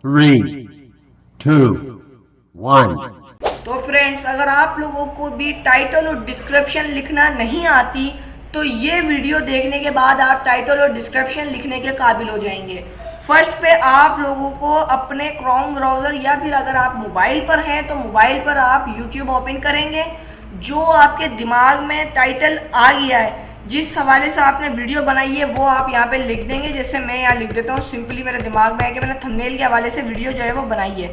3, 2, 1. तो फ्रेंड्स, अगर आप लोगों को भी टाइटल और डिस्क्रिप्शन लिखना नहीं आती तो ये वीडियो देखने के बाद आप टाइटल और डिस्क्रिप्शन लिखने के काबिल हो जाएंगे। फर्स्ट पे आप लोगों को अपने क्रोम ब्राउज़र या फिर अगर आप मोबाइल पर हैं तो मोबाइल पर आप यूट्यूब ओपन करेंगे। जो आपके दिमाग में टाइटल आ गया है, जिस हवाले से आपने वीडियो बनाई है, वो आप यहाँ पे लिख देंगे। जैसे मैं यहाँ लिख देता हूँ, सिंपली मेरे दिमाग में है कि मैंने थंबनेल के हवाले से वीडियो जो है वो बनाई है,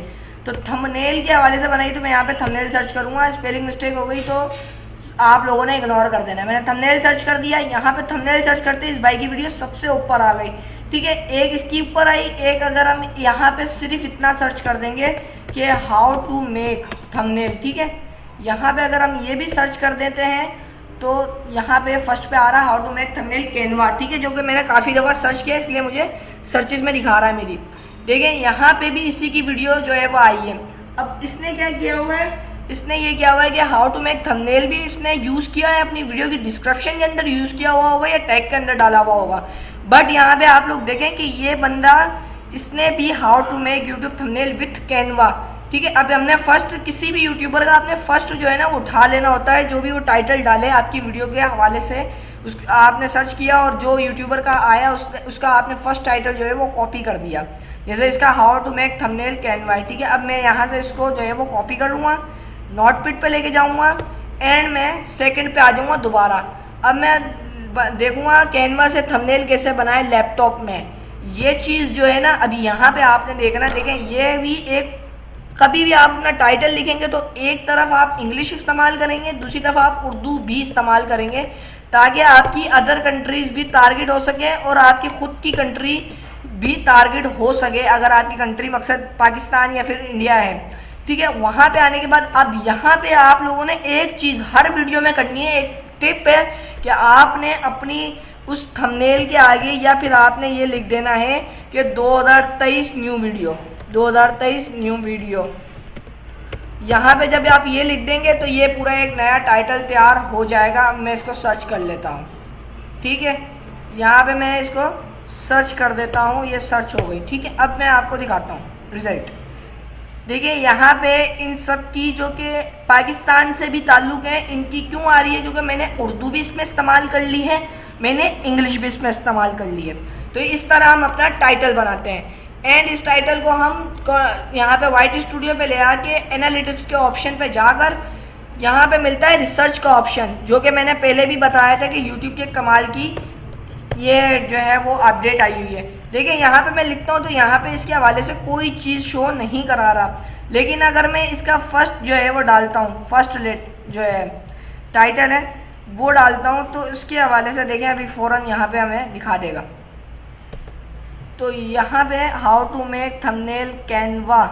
तो थंबनेल के हवाले से बनाई तो मैं यहाँ पे थंबनेल सर्च करूँगा। स्पेलिंग मिस्टेक हो गई तो आप लोगों ने इग्नोर कर देना। मैंने थंबनेल सर्च कर दिया। यहाँ पे थंबनेल सर्च करते इस भाई की वीडियो सबसे ऊपर आ गई, ठीक है। एक इसकी ऊपर आई, एक अगर हम यहाँ पे सिर्फ इतना सर्च कर देंगे कि हाउ टू मेक थंबनेल, ठीक है। यहाँ पे अगर हम ये भी सर्च कर देते हैं तो यहाँ पे फर्स्ट पे आ रहा है how to make thumbnail Canva, ठीक है, जो कि मैंने काफ़ी दफ़ा सर्च किया इसलिए मुझे सर्चेज में दिखा रहा है मेरी। देखिए यहाँ पे भी इसी की वीडियो जो है वो आई है। अब इसने क्या किया हुआ है, इसने ये किया हुआ है कि हाउ टू मेक थंबनेल भी इसने यूज़ किया है, अपनी वीडियो की डिस्क्रिप्शन के अंदर यूज़ किया हुआ होगा या टैग के अंदर डाला हुआ होगा। बट यहाँ पे आप लोग देखें कि ये बंदा, इसने भी how to make YouTube thumbnail with Canva, ठीक है। अब हमने फर्स्ट, किसी भी यूट्यूबर का आपने फर्स्ट जो है ना वो उठा लेना होता है, जो भी वो टाइटल डाले आपकी वीडियो के हवाले से, उस आपने सर्च किया और जो यूट्यूबर का आया उसका आपने फर्स्ट टाइटल जो है वो कॉपी कर दिया। जैसे इसका how to make thumbnail Canva, ठीक है। अब मैं यहाँ से इसको जो है वो कॉपी करूँगा, नोटपैड पे लेके जाऊँगा एंड मैं सेकंड पे आ जाऊँगा दोबारा। अब मैं देखूँगा कैनवा से थंबनेल कैसे बनाए लैपटॉप में। ये चीज़ जो है ना, अभी यहाँ पे आपने देखना, देखें ये भी एक, कभी भी आप अपना टाइटल लिखेंगे तो एक तरफ आप इंग्लिश इस्तेमाल करेंगे, दूसरी तरफ आप उर्दू भी इस्तेमाल करेंगे, ताकि आपकी अदर कंट्रीज़ भी टारगेट हो सके और आपकी खुद की कंट्री भी टारगेट हो सके। अगर आपकी कंट्री मकसद पाकिस्तान या फिर इंडिया है, ठीक है। वहाँ पे आने के बाद अब यहाँ पे आप लोगों ने एक चीज़ हर वीडियो में करनी है, एक टिप है कि आपने अपनी उस थंबनेल के आगे या फिर आपने ये लिख देना है कि 2023 न्यू वीडियो, 2023 न्यू वीडियो। यहाँ पे जब आप ये लिख देंगे तो ये पूरा एक नया टाइटल तैयार हो जाएगा। मैं इसको सर्च कर लेता हूँ, ठीक है। यहाँ पे मैं इसको सर्च कर देता हूँ, ये सर्च हो गई, ठीक है। अब मैं आपको दिखाता हूँ रिजल्ट। देखिए यहाँ पे इन सब की जो कि पाकिस्तान से भी ताल्लुक़ है, इनकी क्यों आ रही है, जो कि मैंने उर्दू भी इसमें इस्तेमाल कर ली है, मैंने इंग्लिश भी इसमें इस्तेमाल कर ली है। तो इस तरह हम अपना टाइटल बनाते हैं एंड इस टाइटल को हम यहाँ पे वाइट स्टूडियो पे ले आके एनालिटिक्स के ऑप्शन पे जाकर यहाँ पे मिलता है रिसर्च का ऑप्शन, जो कि मैंने पहले भी बताया था कि यूट्यूब के कमाल की ये जो है वो अपडेट आई हुई है। देखिए यहाँ पे मैं लिखता हूँ तो यहाँ पे इसके हवाले से कोई चीज़ शो नहीं करा रहा, लेकिन अगर मैं इसका फर्स्ट जो है वो डालता हूँ, फर्स्ट लेट जो है टाइटल है वो डालता हूँ, तो इसके हवाले से देखें अभी फ़ौरन यहाँ पे हमें दिखा देगा। तो यहाँ पे how to make thumbnail Canva,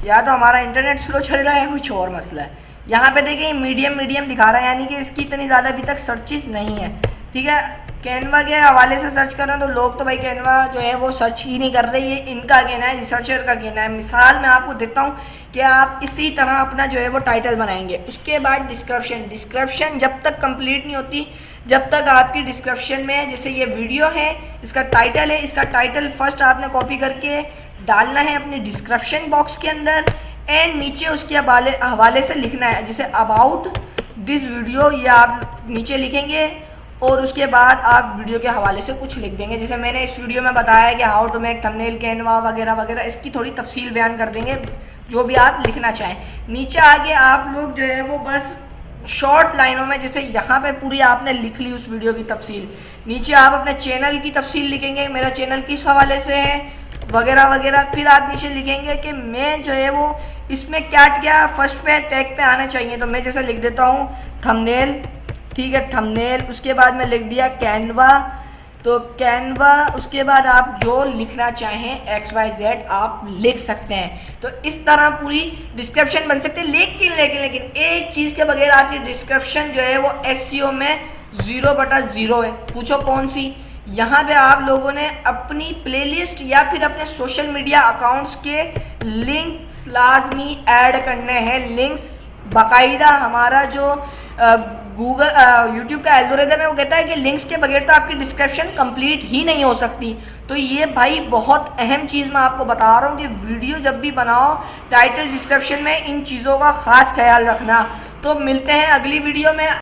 या तो हमारा इंटरनेट स्लो चल रहा है, कुछ और मसला है। यहाँ पे देखिए मीडियम मीडियम दिखा रहा है, यानी कि इसकी इतनी ज़्यादा अभी तक सर्चेस नहीं है, ठीक है। कैनवा के हवाले से सर्च कर रहे हैं तो लोग तो भाई कैनवा जो है वो सर्च ही नहीं कर रहे, ये इनका कहना है, रिसर्चर का कहना है। मिसाल मैं आपको देता हूँ कि आप इसी तरह अपना जो है वो टाइटल बनाएंगे, उसके बाद डिस्क्रिप्शन जब तक कंप्लीट नहीं होती, जब तक आपकी डिस्क्रिप्शन में, जैसे ये वीडियो है, इसका टाइटल है, इसका टाइटल फर्स्ट आपने कॉपी करके डालना है अपनी डिस्क्रिप्शन बॉक्स के अंदर एंड नीचे उसके हवाले से लिखना है, जैसे अबाउट दिस वीडियो, या आप नीचे लिखेंगे और उसके बाद आप वीडियो के हवाले से कुछ लिख देंगे। जैसे मैंने इस वीडियो में बताया कि how to make thumbnail Canva वगैरह वगैरह, इसकी थोड़ी तफसील बयान कर देंगे, जो भी आप लिखना चाहें। नीचे आगे आप लोग जो है वो बस शॉर्ट लाइनों में, जैसे यहाँ पे पूरी आपने लिख ली उस वीडियो की तफसील, नीचे आप अपने चैनल की तफसील लिखेंगे, मेरा चैनल किस हवाले से है वगैरह वगैरह। फिर आप नीचे लिखेंगे कि मैं जो है वो इसमें क्या फर्स्ट पे टैग पे आना चाहिए, तो मैं जैसे लिख देता हूँ थंबनेल, ठीक है, थंबनेल। उसके बाद मैं लिख दिया कैनवा, तो कैनवा, उसके बाद आप जो लिखना चाहें XYZ आप लिख सकते हैं। तो इस तरह पूरी डिस्क्रिप्शन बन सकती है। लेकिन एक चीज़ के बगैर आपकी डिस्क्रिप्शन जो है वो SEO में 0/0 है। पूछो कौन सी? यहाँ पे आप लोगों ने अपनी प्लेलिस्ट या फिर अपने सोशल मीडिया अकाउंट्स के लिंक्स लाजमी ऐड करने हैं। लिंक्स बाकायदा हमारा जो यूट्यूब का एल्गोरिथम है वो कहता है कि लिंक्स के बगैर तो आपकी डिस्क्रिप्शन कंप्लीट ही नहीं हो सकती। तो ये भाई बहुत अहम चीज़ मैं आपको बता रहा हूँ कि वीडियो जब भी बनाओ टाइटल डिस्क्रिप्शन में इन चीज़ों का खास ख्याल रखना। तो मिलते हैं अगली वीडियो में।